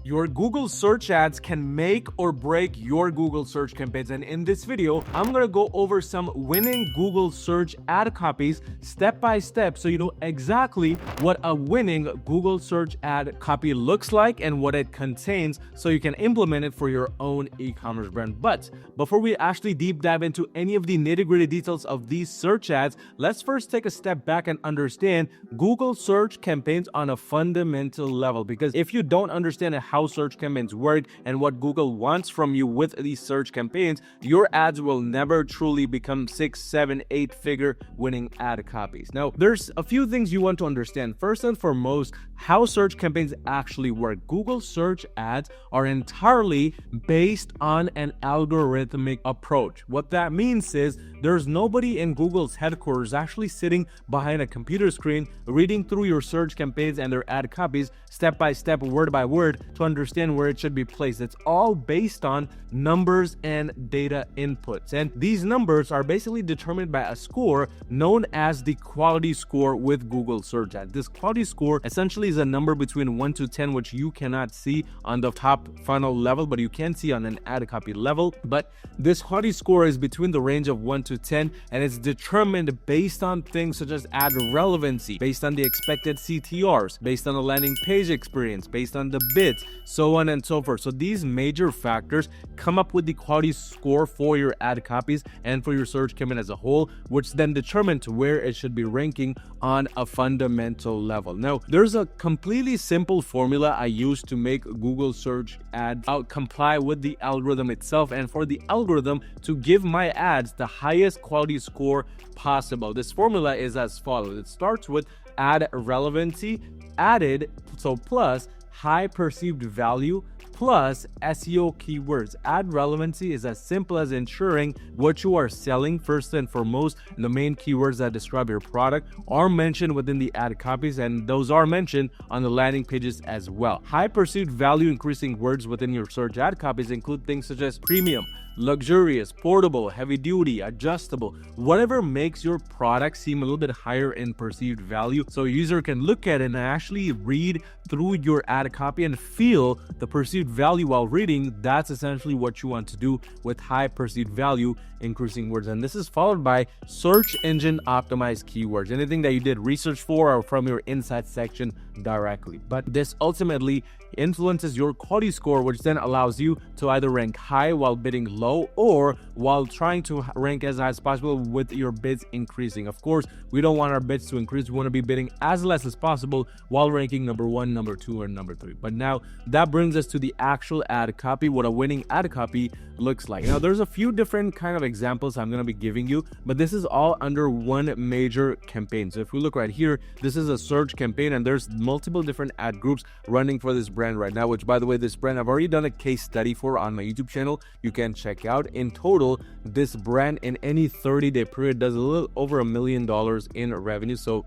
Your Google search ads can make or break your Google search campaigns, and in this video, I'm gonna go over some winning Google search ad copies step by step so you know exactly what a winning Google search ad copy looks like and what it contains so you can implement it for your own e-commerce brand. But before we actually deep dive into any of the nitty-gritty details of these search ads, let's first take a step back and understand Google search campaigns on a fundamental level, because if you don't understand how search campaigns work and what Google wants from you with these search campaigns, your ads will never truly become 6, 7, 8 figure winning ad copies. Now, there's a few things you want to understand. First and foremost, how search campaigns actually work. Google search ads are entirely based on an algorithmic approach. What that means is there's nobody in Google's headquarters actually sitting behind a computer screen reading through your search campaigns and their ad copies step by step, word by word, to understand where it should be placed. It's all based on numbers and data inputs. And these numbers are basically determined by a score known as the quality score with Google search ads. This quality score essentially is a number between 1 to 10, which you cannot see on the top funnel level, but you can see on an ad copy level. But this quality score is between the range of 1 to 10, and it's determined based on things such as ad relevancy, based on the expected CTRs, based on the landing page experience, based on the bids, so on and so forth. So these major factors come up with the quality score for your ad copies and for your search campaign as a whole, which then determines where it should be ranking on a fundamental level. Now, there's a completely simple formula I use to make Google search ads comply with the algorithm itself, and for the algorithm to give my ads the highest quality score possible. This formula is as follows. It starts with ad relevancy added, so plus high perceived value plus SEO keywords. Ad relevancy is as simple as ensuring what you are selling first and foremost, and the main keywords that describe your product are mentioned within the ad copies, and those are mentioned on the landing pages as well. High perceived value increasing words within your search ad copies include things such as premium, luxurious, portable, heavy duty, adjustable, whatever makes your product seem a little bit higher in perceived value, so a user can look at it and actually read through your ad copy and feel the perceived value while reading. That's essentially what you want to do with high perceived value increasing words. And this is followed by search engine optimized keywords, anything that you did research for or from your insights section directly. But this ultimately influences your quality score, which then allows you to either rank high while bidding low or while trying to rank as high as possible with your bids increasing. Of course, we don't want our bids to increase. We want to be bidding as less as possible while ranking number 1, number 2, or number 3. But now that brings us to the actual ad copy, what a winning ad copy looks like. Now, there's a few different kind of examples I'm going to be giving you, but this is all under one major campaign. So if we look right here, this is a search campaign, and there's multiple different ad groups running for this brand right now, which, by the way, this brand I've already done a case study for on my YouTube channel. You can check out. In total, this brand in any 30-day period does a little over $1 million in revenue. So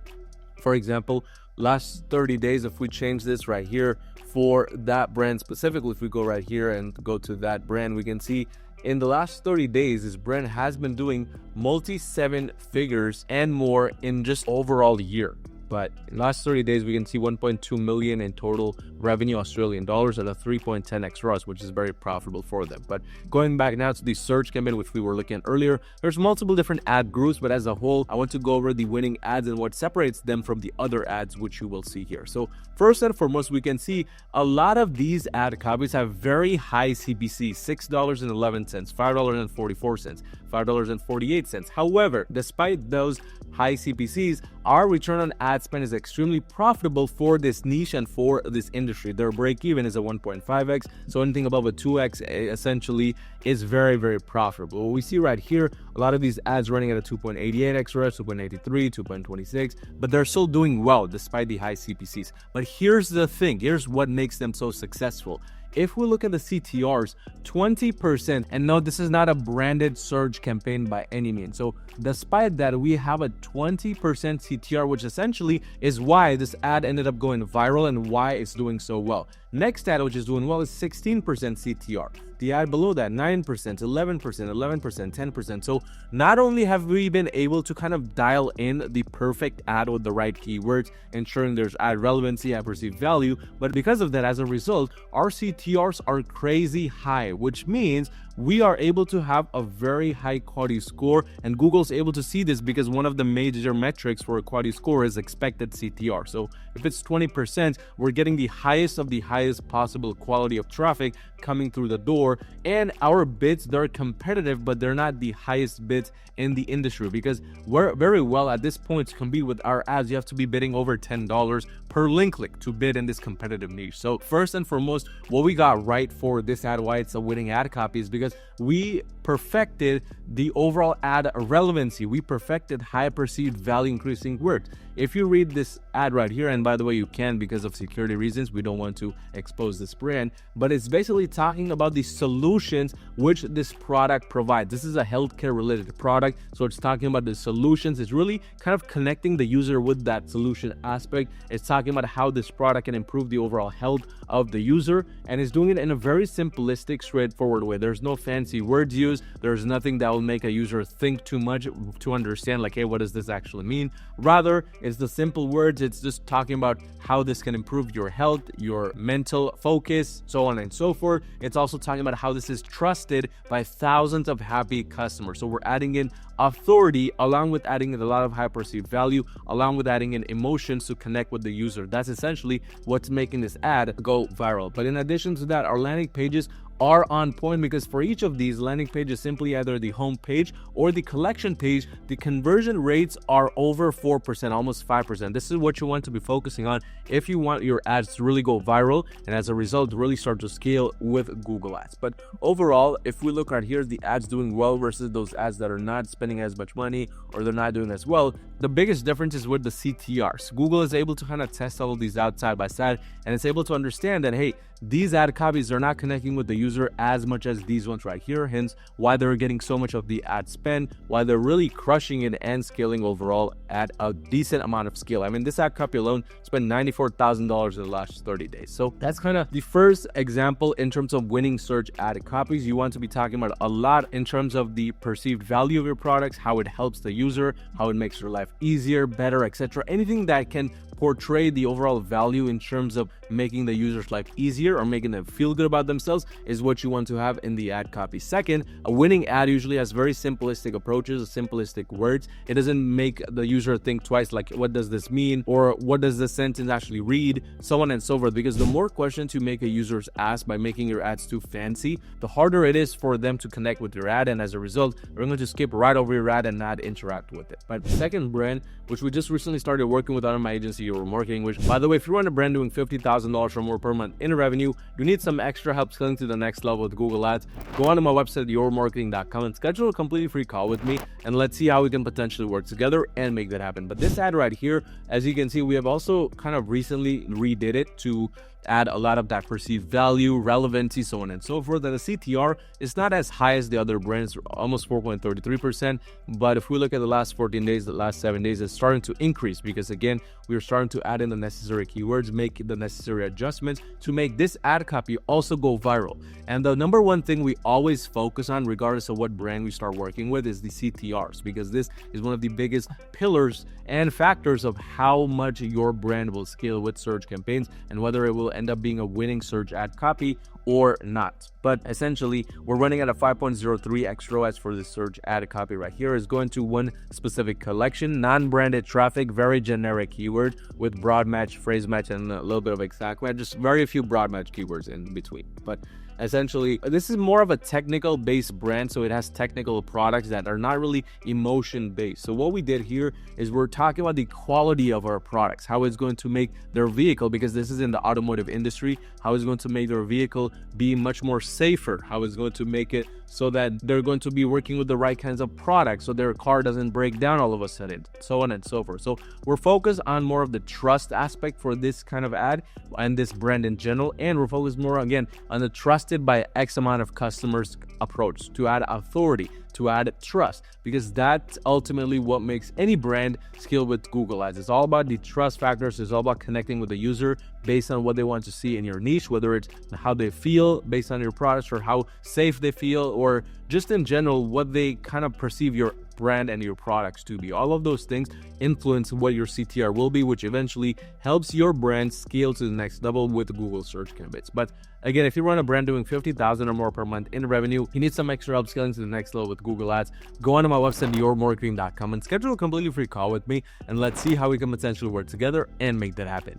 for example, last 30 days, if we change this right here for that brand specifically, if we go right here and go to that brand, we can see in the last 30 days, this brand has been doing multi-7 figures and more in just overall year. But in the last 30 days, we can see 1.2 million in total revenue Australian dollars at a 3.10x ROAS, which is very profitable for them. But going back now to the search campaign, which we were looking at earlier, there's multiple different ad groups, but as a whole, I want to go over the winning ads and what separates them from the other ads, which you will see here. So first and foremost, we can see a lot of these ad copies have very high CPC, $6.11, $5.44, $5.48. However, despite those high CPCs, our return on ad spend is extremely profitable for this niche and for this industry. Their break even is a 1.5x, so anything above a 2x essentially is very, very profitable. What we see right here, a lot of these ads running at a 2.88x ROAS, 2.83, 2.26, but they're still doing well despite the high CPCs. But here's the thing, here's what makes them so successful. If we look at the CTRs, 20%, and no, this is not a branded search campaign by any means. So despite that, we have a 20% CTR, which essentially is why this ad ended up going viral and why it's doing so well. Next ad which is doing well is 16% CTR. The ad below that, 9%, 11%, 11%, 10%. So not only have we been able to kind of dial in the perfect ad with the right keywords, ensuring there's ad relevancy, ad perceived value, but because of that, as a result, our CTRs are crazy high, which means we are able to have a very high quality score, and Google's able to see this because one of the major metrics for a quality score is expected CTR. So if it's 20%, we're getting the highest of the highest possible quality of traffic coming through the door, and our bids, they're competitive, but they're not the highest bids in the industry, because we're very well at this point to compete with our ads, you have to be bidding over $10 per link click to bid in this competitive niche. So first and foremost, what we got right for this ad, why it's a winning ad copy, is because we perfected the overall ad relevancy. We perfected high perceived value increasing words. If you read this ad right here, and by the way, you can because of security reasons, we don't want to expose this brand, but it's basically talking about the solutions which this product provides. This is a healthcare related product, so it's talking about the solutions. It's really kind of connecting the user with that solution aspect. It's talking about how this product can improve the overall health of the user, and it's doing it in a very simplistic, straightforward way. There's no fancy words used. There's nothing that will make a user think too much to understand, like, hey, what does this actually mean? Rather, it's the simple words. It's just talking about how this can improve your health, your mental focus, so on and so forth. It's also talking about how this is trusted by thousands of happy customers. So we're adding in authority along with adding in a lot of high perceived value, along with adding in emotions to connect with the user. That's essentially what's making this ad go viral. But in addition to that, our landing pages are on point, because for each of these landing pages, simply either the home page or the collection page, the conversion rates are over 4%, almost 5%. This is what you want to be focusing on if you want your ads to really go viral, and as a result really start to scale with Google Ads. But overall, if we look right here, the ads doing well versus those ads that are not spending as much money or they're not doing as well, the biggest difference is with the CTRs. Google is able to kind of test all of these out side by side, and it's able to understand that, hey, these ad copies are not connecting with the user as much as these ones right here, hence why they're getting so much of the ad spend, why they're really crushing it and scaling overall at a decent amount of scale. I mean, this ad copy alone spent $94,000 in the last 30 days. So that's kind of the first example in terms of winning search ad copies. You want to be talking about a lot in terms of the perceived value of your products, how it helps the user, how it makes your life easier, better, etc. Anything that can portray the overall value in terms of making the user's life easier or making them feel good about themselves is what you want to have in the ad copy. Second, a winning ad usually has very simplistic approaches, simplistic words. It doesn't make the user think twice, like, what does this mean, or what does this sentence actually read, so on and so forth. Because the more questions you make a user's ask by making your ads too fancy, the harder it is for them to connect with your ad, and as a result, they're going to skip right over your ad and not interact with it. But second brand, which we just recently started working with under my agency, Your Marketing, which, by the way, if you run a brand doing $50,000 or more per month in revenue, you need some extra help scaling to the next level with Google Ads, go onto my website, yourmarketing.com, and schedule a completely free call with me, and let's see how we can potentially work together and make that happen. But this ad right here, as you can see, we have also kind of recently redid it to add a lot of that perceived value, relevancy, so on and so forth. And the CTR is not as high as the other brands, almost 4.33%. But if we look at the last 14 days, the last 7 days, it's starting to increase, because again, we're starting to add in the necessary keywords, make the necessary adjustments to make this ad copy also go viral. And the number one thing we always focus on, regardless of what brand we start working with, is the CTRs, because this is one of the biggest pillars and factors of how much your brand will scale with search campaigns and whether it will end up being a winning search ad copy or not. But essentially, we're running at a 5.03x ROAS for this search ad copy right here. Is going to one specific collection, non-branded traffic, very generic keyword with broad match, phrase match, and a little bit of exact match, just very few broad match keywords in between. But essentially, this is more of a technical based brand, so it has technical products that are not really emotion based. So what we did here is we're talking about the quality of our products, how it's going to make their vehicle, because this is in the automotive industry, how it's going to make their vehicle be much more safer, how it's going to make it so that they're going to be working with the right kinds of products so their car doesn't break down all of a sudden, so on and so forth. So we're focused on more of the trust aspect for this kind of ad and this brand in general, and we're focused more again on the trusted by X amount of customers approach to add authority. to add trust, because that's ultimately what makes any brand scale with Google Ads. It's all about the trust factors. It's all about connecting with the user based on what they want to see in your niche, whether it's how they feel based on your products or how safe they feel, or just in general what they kind of perceive your brand and your products to be. All of those things influence what your CTR will be, which eventually helps your brand scale to the next level with Google search campaigns. But again, if you run a brand doing 50,000 or more per month in revenue, you need some extra help scaling to the next level with Google Ads, go onto my website, yourmarketing.com, and schedule a completely free call with me, and let's see how we can potentially work together and make that happen.